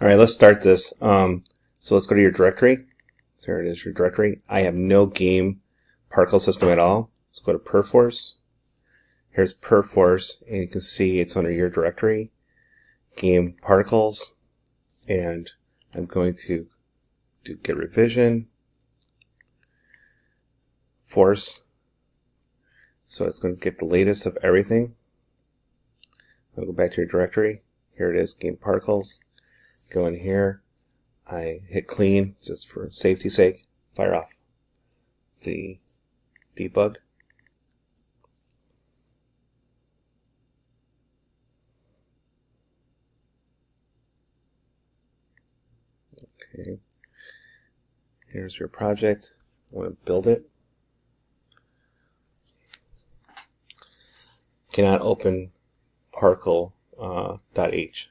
All right, let's start this. So let's go to your directory. So here it is, your directory. I have no game particle system at all. Let's go to Perforce. Here's Perforce, and you can see it's under your directory, game particles, and I'm going to do git revision, force. So it's going to get the latest of everything. I'll go back to your directory. Here it is, game particles. Go in here. I hit clean just for safety's sake. Fire off the debug. Okay. Here's your project. I want to build it. Cannot open particle.h.